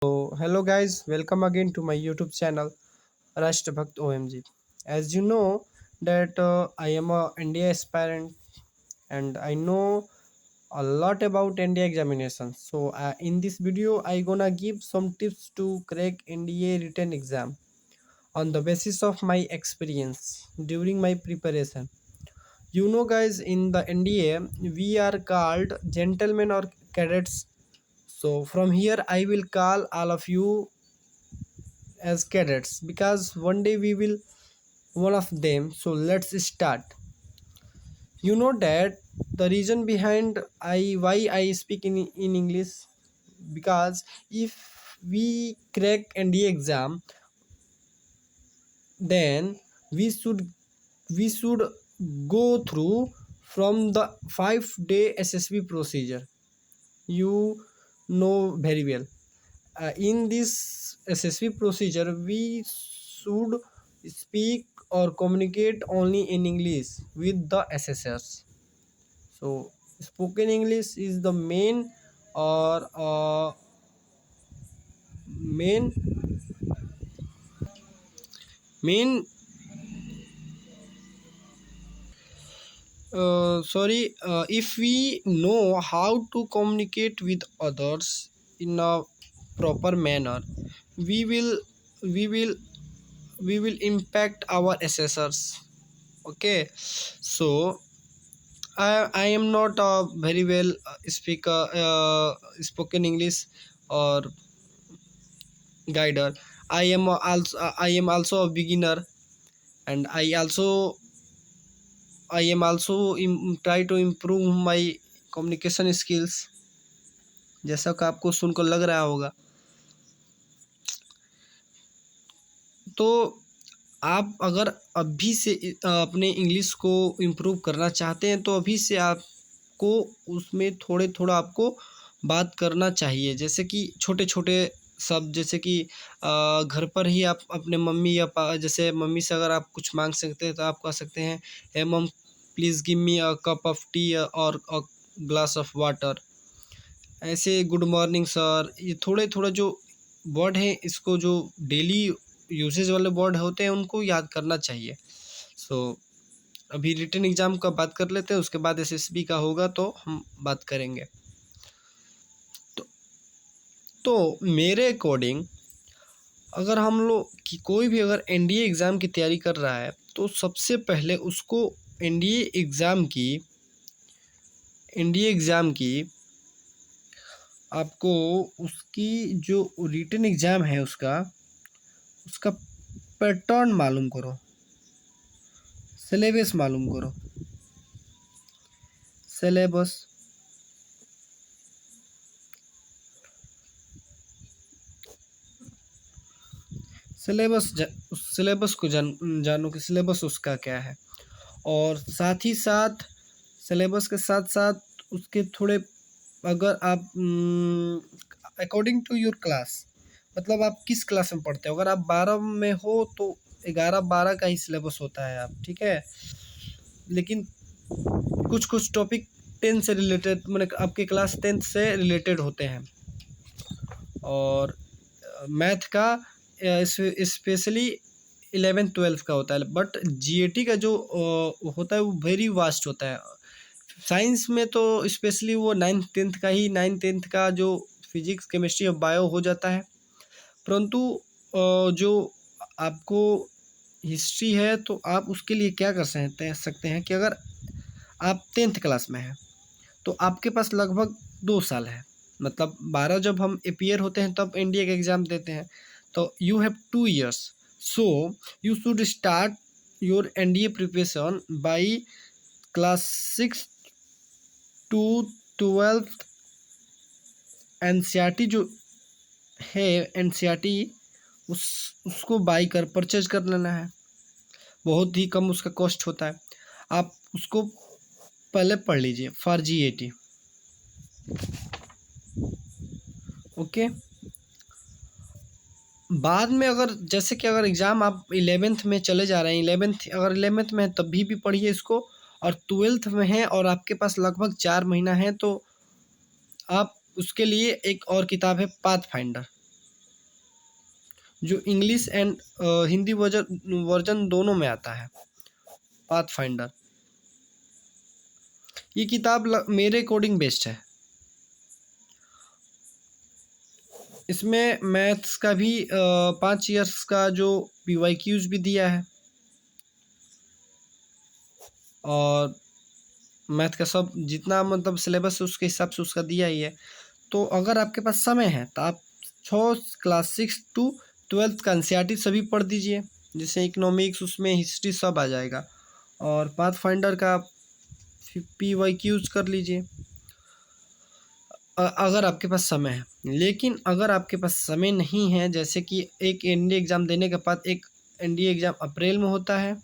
So, hello guys, welcome again to my YouTube channel Rashtrabhakt OMG. As you know that I am a NDA aspirant and I know a lot about NDA examinations. So in this video I gonna give some tips to crack NDA written exam on the basis of my experience during my preparation. You know guys, in the NDA we are called gentlemen or cadets. So from here I will call all of you as cadets because one day we will one of them. So let's start. You know that the reason behind I why I speak in English, because if we crack NDA exam, then we should we should go through from the 5-day SSB procedure. You know very well. In this SSB procedure, we should speak or communicate only in English with the assessors. So, spoken English is the main or main main. If we know how to communicate with others in a proper manner, we will we will we will impact our assessors. Okay, so I am not a very well speaker spoken English or guider. I am also a beginner, and I am also try to improve my communication skills, जैसा कि आपको सुनकर लग रहा होगा. तो आप अगर अभी से अपने इंग्लिश को इम्प्रूव करना चाहते हैं तो अभी से आपको उसमें थोड़ा आपको बात करना चाहिए. जैसे कि छोटे छोटे शब्द, जैसे कि घर पर ही आप अपने मम्मी या जैसे मम्मी से अगर आप कुछ मांग सकते हैं तो आप कह सकते हैं, ए मम please give me a cup of T और अ ग्लास ऑफ वाटर. ऐसे गुड मॉर्निंग सर, ये थोड़े थोड़ा जो वर्ड हैं, इसको जो डेली यूसेज वाले वर्ड होते हैं उनको याद करना चाहिए. सो अभी रिटन एग्ज़ाम का बात कर लेते हैं, उसके बाद एसएसबी का होगा तो हम बात करेंगे. तो मेरे अकॉर्डिंग अगर हम लोग कि कोई भी अगर एनडीए एग्ज़ाम की तैयारी कर रहा है तो सबसे पहले उसको एनडीए एग्ज़ाम की आपको उसकी जो रिटन एग्ज़ाम है उसका पैटर्न मालूम करो, सिलेबस मालूम करो. सिलेबस सिलेबस को जानो कि सिलेबस उसका क्या है. और साथ ही साथ सिलेबस के साथ साथ उसके थोड़े, अगर आप अकॉर्डिंग टू योर क्लास, मतलब आप किस क्लास में पढ़ते हो. अगर आप 12 में हो तो 11-12 का ही सिलेबस होता है. आप ठीक है, लेकिन कुछ टॉपिक 10 से रिलेटेड, मतलब आपके क्लास 10 से रिलेटेड होते हैं. और मैथ का स्पेशली 11-12 का होता है. बट जीएटी का जो होता है वो वेरी वास्ट होता है. साइंस में तो स्पेशली वो 9th-10th का जो फिजिक्स केमिस्ट्री और बायो हो जाता है. परंतु जो आपको हिस्ट्री है तो आप उसके लिए क्या कर सकते हैं कि अगर आप 10th क्लास में हैं तो आपके पास लगभग 2 साल है. मतलब 12 जब हम अपीयर होते हैं तब एनडीए का एग्ज़ाम देते हैं, तो you have 2 years. So you should start your NDA preparation by class 6 to 12th. NCERT जो है, एनसीईआरटी उसको बाई कर परचेज कर लेना है. बहुत ही कम उसका कॉस्ट होता है. आप उसको पहले पढ़ लीजिए फॉर जीएटी. ओके, बाद में अगर जैसे कि अगर एग्ज़ाम आप 11th में चले जा रहे हैं, 11th में है तब भी पढ़िए इसको. और 12th में है और आपके पास लगभग 4 महीना है तो आप उसके लिए एक और किताब है पाथ फाइंडर. जो इंग्लिश एंड हिंदी वर्जन दोनों में आता है, पाथफाइंडर। ये किताब मेरे अकॉर्डिंग बेस्ट है। इसमें मैथ्स का भी 5 ईयर्स का जो PYQs भी दिया है, और मैथ का सब जितना मतलब सिलेबस है उसके हिसाब से उसका दिया ही है। तो अगर आपके पास समय है तो आप क्लास 6 to 12 का NCERT सभी पढ़ दीजिए, जैसे इकोनॉमिक्स, उसमें हिस्ट्री सब आ जाएगा, और पाथफाइंडर का PYQs कर लीजिए अगर आपके पास समय है। लेकिन अगर आपके पास समय नहीं है, जैसे कि एक NDA एग्ज़ाम देने के बाद एक NDA एग्ज़ाम अप्रैल में होता है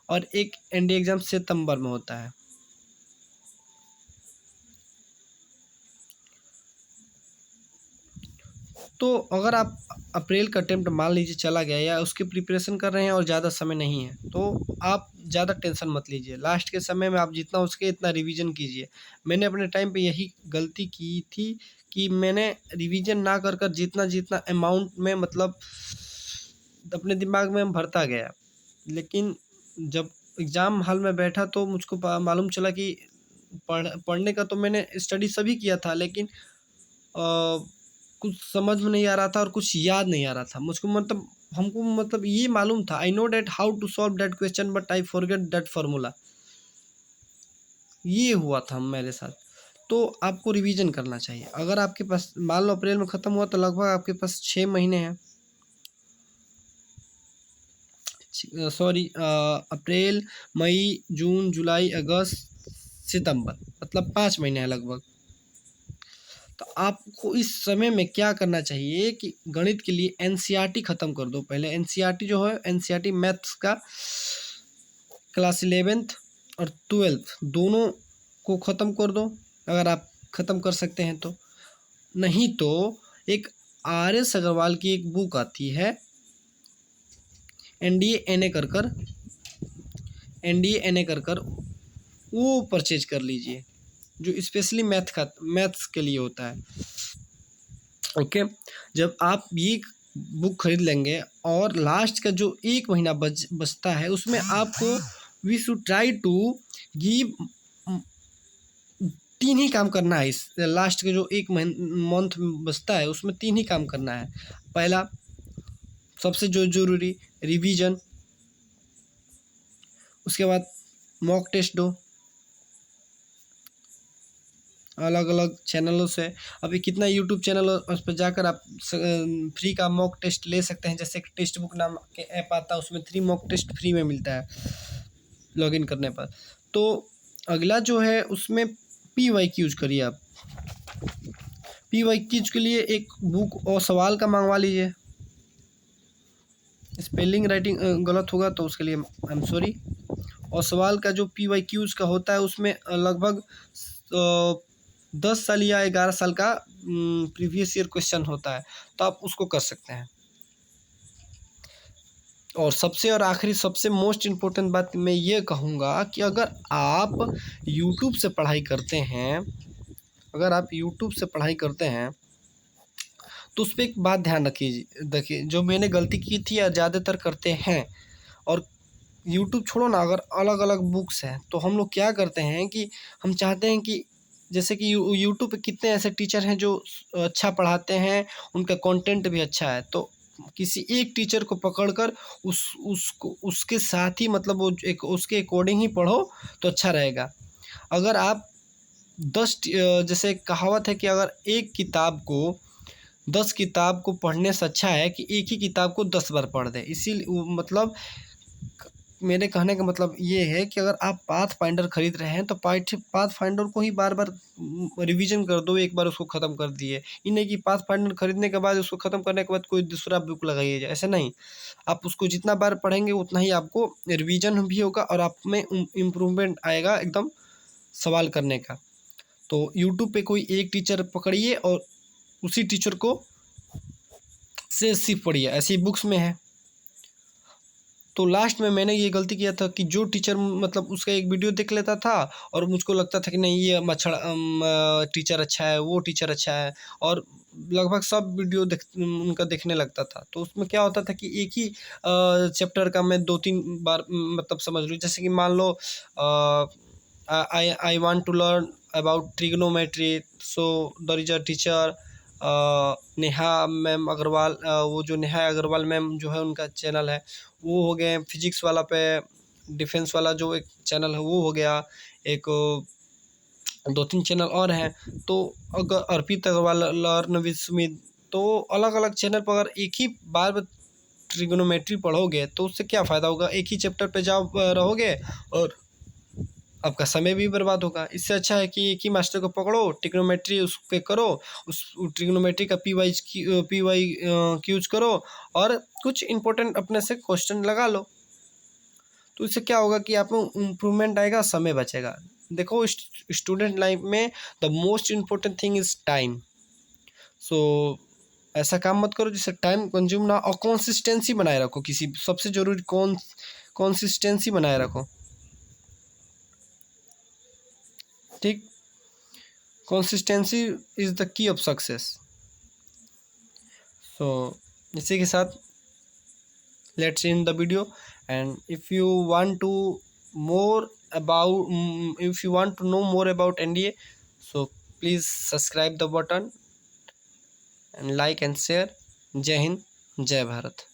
और एक NDA एग्ज़ाम सितंबर में होता है, तो अगर आप अप्रैल का अटेम्प्ट मान लीजिए चला गया या उसकी प्रिपरेशन कर रहे हैं और ज़्यादा समय नहीं है, तो आप ज़्यादा टेंशन मत लीजिए। लास्ट के समय में आप जितना हो सके इतना रिवीजन कीजिए। मैंने अपने टाइम पे यही गलती की थी कि मैंने रिवीजन ना कर कर जितना अमाउंट में मतलब अपने दिमाग में भरता गया, लेकिन जब एग्ज़ाम हॉल में बैठा तो मुझको मालूम चला कि पढ़ने का तो मैंने स्टडी सभी किया था, लेकिन कुछ समझ में नहीं आ रहा था और कुछ याद नहीं आ रहा था मुझको। मतलब हमको मतलब ये मालूम था, I know that how to solve that question but I forget that formula. ये हुआ था मेरे साथ। तो आपको रिवीजन करना चाहिए। अगर आपके पास मान लो अप्रैल में ख़त्म हुआ तो लगभग आपके पास 6 महीने हैं, सॉरी अप्रैल, मई, जून, जुलाई, अगस्त, सितंबर, मतलब 5 महीने हैं लगभग। तो आपको इस समय में क्या करना चाहिए कि गणित के लिए NCERT ख़त्म कर दो। पहले NCERT जो है, NCERT मैथ्स का क्लास 11th और 12th दोनों को ख़त्म कर दो, अगर आप ख़त्म कर सकते हैं तो। नहीं तो एक RS अग्रवाल की एक बुक आती है, NDA NA कर कर वो परचेज कर लीजिए, जो स्पेशली मैथ्स के लिए होता है। ओके, जब आप ये बुक खरीद लेंगे और लास्ट का जो 1 महीना बचता है उसमें आपको we should try to give 3 ही काम करना है। इस लास्ट के जो 1 मंथ बचता है उसमें 3 ही काम करना है। पहला, सबसे जो ज़रूरी, रिवीजन। उसके बाद मॉक टेस्ट दो अलग अलग चैनलों से। अभी कितना यूट्यूब चैनल उस पर जाकर आप फ्री का मॉक टेस्ट ले सकते हैं। जैसे टेक्स्ट बुक नाम के ऐप आता है, उसमें 3 मॉक टेस्ट फ्री में मिलता है लॉगिन करने पर। तो अगला जो है उसमें PYQs करिए आप। PYQs के लिए एक बुक और सवाल का मंगवा लीजिए। स्पेलिंग राइटिंग गलत होगा तो उसके लिए आई एम सॉरी। और सवाल का जो PYQs का होता है उसमें लगभग 10 साल या 11 साल का प्रीवियस ईयर क्वेश्चन होता है, तो आप उसको कर सकते हैं। और सबसे और आखिरी सबसे मोस्ट इम्पोर्टेंट बात मैं ये कहूँगा कि अगर आप यूट्यूब से पढ़ाई करते हैं, तो उस पर एक बात ध्यान देखिए, जो मैंने गलती की थी या ज़्यादातर करते हैं। और यूट्यूब छोड़ो ना, अगर अलग अलग बुक्स हैं तो हम लोग क्या करते हैं कि हम चाहते हैं कि जैसे कि यूट्यूब पे कितने ऐसे टीचर हैं जो अच्छा पढ़ाते हैं, उनका कंटेंट भी अच्छा है, तो किसी एक टीचर को पकड़कर उसके साथ ही मतलब वो एक उसके अकॉर्डिंग ही पढ़ो तो अच्छा रहेगा। अगर आप 10 जैसे कहावत है कि अगर एक किताब को 10 किताब को पढ़ने से अच्छा है कि एक ही किताब को 10 बार पढ़ दें। इसीलिए मतलब मेरे कहने का मतलब ये है कि अगर आप पाथफाइंडर खरीद रहे हैं तो पाथफाइंडर को ही बार बार रिवीजन कर दो, एक बार उसको ख़त्म कर दिए। ये नहीं कि पाथफाइंडर खरीदने के बाद उसको ख़त्म करने के बाद कोई दूसरा बुक लगाइए, ऐसे नहीं। आप उसको जितना बार पढ़ेंगे उतना ही आपको रिवीजन भी होगा और आप में इम्प्रूवमेंट आएगा एकदम सवाल करने का। तो यूट्यूब पे कोई एक टीचर पकड़िए और उसी टीचर को से सिर्फ पढ़िए, ऐसी बुक्स में है। तो लास्ट में मैंने ये गलती किया था कि जो टीचर मतलब उसका एक वीडियो देख लेता था और मुझको लगता था कि नहीं ये टीचर अच्छा है, वो टीचर अच्छा है, और लगभग सब वीडियो उनका देखने लगता था। तो उसमें क्या होता था कि एक ही चैप्टर का मैं 2-3 बार मतलब समझ लूँ। जैसे कि मान लो I want to learn about trigonometry, so there is a teacher Neha ma'am Agarwal, वो जो नेहा अग्रवाल मैम जो है उनका चैनल है वो हो गए। फिजिक्स वाला पे डिफेंस वाला जो एक चैनल है वो हो गया। एक 2-3 चैनल और हैं। तो अगर अर्पित अग्रवाल लर्न विद सुमित, तो अलग अलग चैनल पर अगर एक ही बार ट्रिग्नोमेट्री पढ़ोगे तो उससे क्या फ़ायदा होगा? एक ही चैप्टर पे जाओ रहोगे और आपका समय भी बर्बाद होगा। इससे अच्छा है कि एक ही मास्टर को पकड़ो, ट्रिग्नोमेट्री उस पे करो, उस ट्रिग्नोमेट्री का पी वाई क्यूज करो और कुछ इंपॉर्टेंट अपने से क्वेश्चन लगा लो। तो इससे क्या होगा कि आप में इम्प्रूवमेंट आएगा, समय बचेगा। देखो स्टूडेंट लाइफ में the most important thing is time. So ऐसा काम मत करो जिससे टाइम कंज्यूम ना, और कंसिस्टेंसी बनाए रखो। किसी सबसे ज़रूरी कंसिस्टेंसी बनाए रखो, ठीक। Consistency is the key of success. So इसी के साथ let's end the video. And if you want to more about if you want to know more about NDA, so please subscribe the button and like and share. Jai Hind, Jai Bharat.